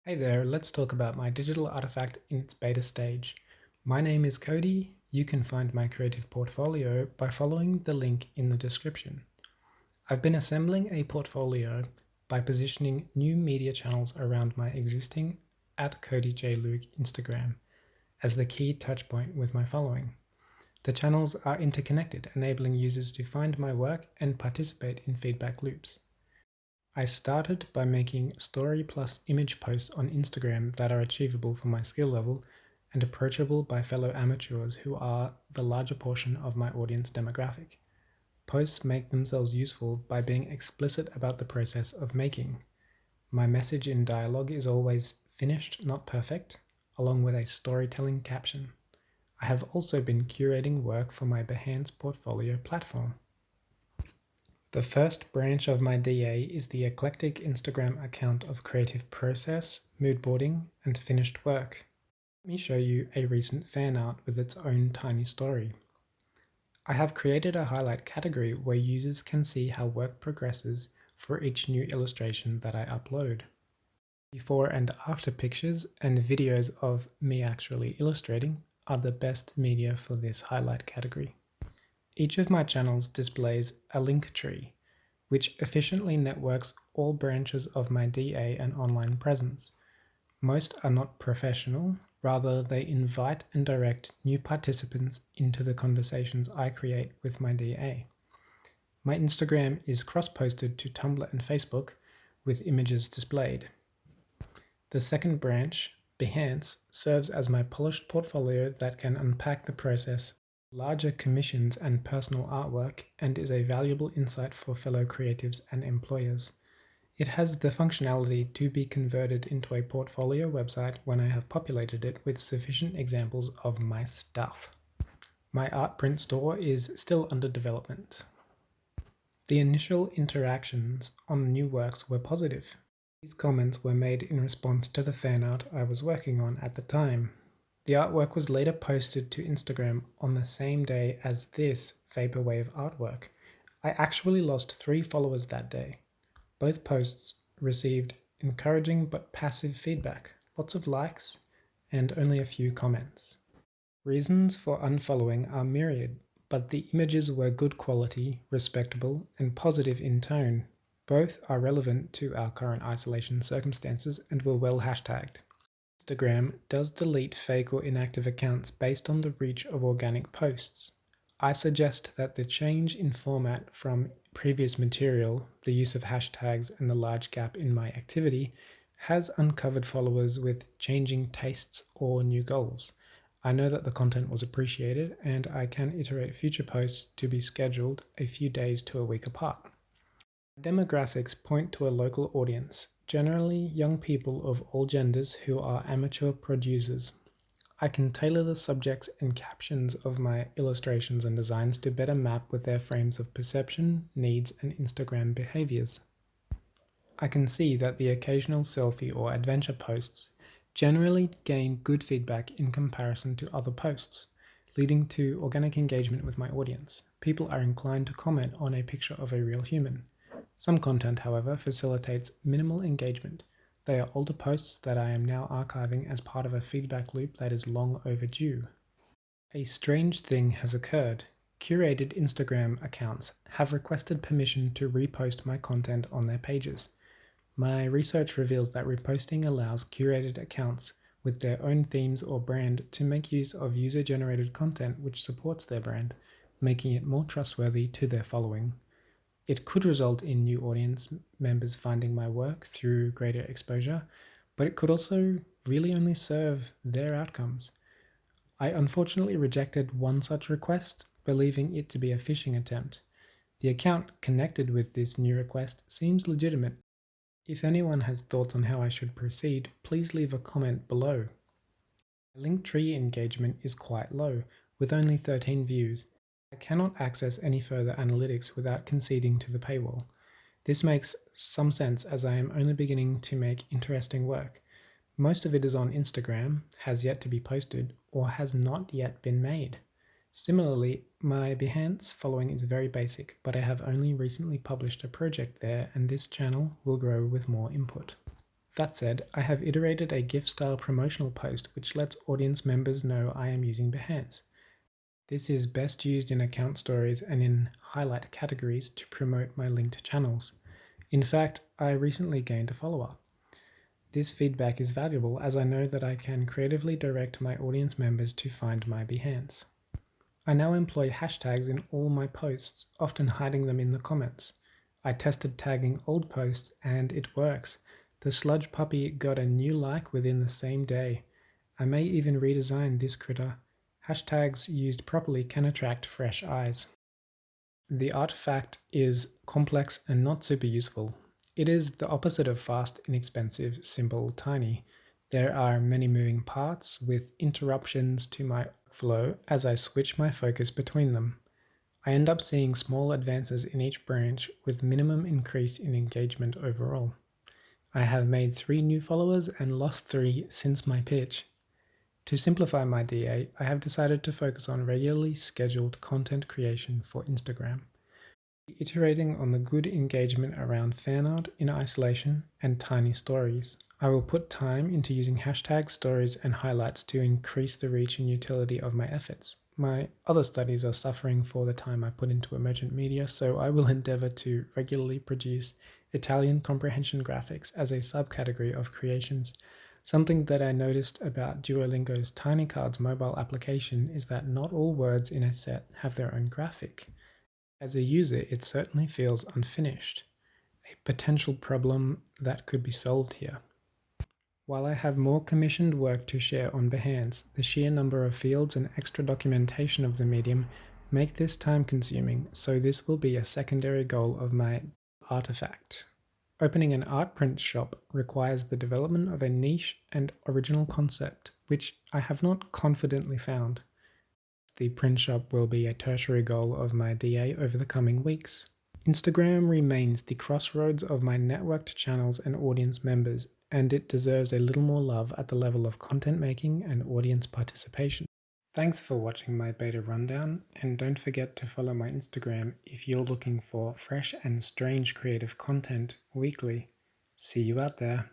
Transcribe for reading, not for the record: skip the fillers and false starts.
Hey there, let's talk about my digital artifact in its beta stage. My name is Cody. You can find my creative portfolio by following the link in the description. I've been assembling a portfolio by positioning new media channels around my existing @CodyJLuke Instagram as the key touchpoint with my following. The channels are interconnected, enabling users to find my work and participate in feedback loops. I started by making story plus image posts on Instagram that are achievable for my skill level and approachable by fellow amateurs who are the larger portion of my audience demographic. Posts make themselves useful by being explicit about the process of making. My message in dialogue is always finished, not perfect, along with a storytelling caption. I have also been curating work for my Behance portfolio platform. The first branch of my DA is the eclectic Instagram account of creative process, mood boarding, and finished work. Let me show you a recent fan art with its own tiny story. I have created a highlight category where users can see how work progresses for each new illustration that I upload. Before and after pictures and videos of me actually illustrating are the best media for this highlight category. Each of my channels displays a link tree, which efficiently networks all branches of my DA and online presence. Most are not professional, rather they invite and direct new participants into the conversations I create with my DA. My Instagram is cross-posted to Tumblr and Facebook with images displayed. The second branch, Behance, serves as my polished portfolio that can unpack the process, larger commissions and personal artwork, and is a valuable insight for fellow creatives and employers. It has the functionality to be converted into a portfolio website when I have populated it with sufficient examples of my stuff. My art print store is still under development. The initial interactions on new works were positive. These comments were made in response to the fan art I was working on at the time. The artwork was later posted to Instagram on the same day as this vaporwave artwork. I actually lost 3 followers that day. Both posts received encouraging but passive feedback, lots of likes, and only a few comments. Reasons for unfollowing are myriad, but the images were good quality, respectable, and positive in tone. Both are relevant to our current isolation circumstances and were well hashtagged. Instagram does delete fake or inactive accounts based on the reach of organic posts. I suggest that the change in format from previous material, the use of hashtags, and the large gap in my activity has uncovered followers with changing tastes or new goals. I know that the content was appreciated, and I can iterate future posts to be scheduled a few days to a week apart. Demographics point to a local audience, generally young people of all genders who are amateur producers. I can tailor the subjects and captions of my illustrations and designs to better map with their frames of perception, needs, and Instagram behaviors. I can see that the occasional selfie or adventure posts generally gain good feedback in comparison to other posts, leading to organic engagement with my audience. People are inclined to comment on a picture of a real human. Some content, however, facilitates minimal engagement. They are older posts that I am now archiving as part of a feedback loop that is long overdue. A strange thing has occurred. Curated Instagram accounts have requested permission to repost my content on their pages. My research reveals that reposting allows curated accounts with their own themes or brand to make use of user-generated content which supports their brand, making it more trustworthy to their following. It could result in new audience members finding my work through greater exposure, but it could also really only serve their outcomes. I unfortunately rejected one such request, believing it to be a phishing attempt. The account connected with this new request seems legitimate. If anyone has thoughts on how I should proceed, please leave a comment below. Linktree engagement is quite low, with only 13 views. I cannot access any further analytics without conceding to the paywall. This makes some sense as I am only beginning to make interesting work. Most of it is on Instagram, has yet to be posted, or has not yet been made. Similarly, my Behance following is very basic, but I have only recently published a project there, and this channel will grow with more input. That said, I have iterated a GIF-style promotional post which lets audience members know I am using Behance. This is best used in account stories and in highlight categories to promote my linked channels. In fact, I recently gained a follower. This feedback is valuable as I know that I can creatively direct my audience members to find my Behance. I now employ hashtags in all my posts, often hiding them in the comments. I tested tagging old posts and it works. The sludge puppy got a new like within the same day. I may even redesign this critter. Hashtags used properly can attract fresh eyes. The artifact is complex and not super useful. It is the opposite of fast, inexpensive, simple, tiny. There are many moving parts with interruptions to my flow as I switch my focus between them. I end up seeing small advances in each branch with minimum increase in engagement overall. I have made 3 new followers and lost 3 since my pitch. To simplify my DA, I have decided to focus on regularly scheduled content creation for Instagram. Iterating on the good engagement around fan art in isolation and tiny stories. I will put time into using hashtags, stories, and highlights to increase the reach and utility of my efforts. My other studies are suffering for the time I put into emergent media, so I will endeavor to regularly produce Italian comprehension graphics as a subcategory of creations. Something that I noticed about Duolingo's Tiny Cards mobile application is that not all words in a set have their own graphic. As a user, it certainly feels unfinished, a potential problem that could be solved here. While I have more commissioned work to share on Behance, the sheer number of fields and extra documentation of the medium make this time-consuming, so this will be a secondary goal of my artifact. Opening an art print shop requires the development of a niche and original concept, which I have not confidently found. The print shop will be a tertiary goal of my DA over the coming weeks. Instagram remains the crossroads of my networked channels and audience members, and it deserves a little more love at the level of content making and audience participation. Thanks for watching my beta rundown, and don't forget to follow my Instagram if you're looking for fresh and strange creative content weekly. See you out there.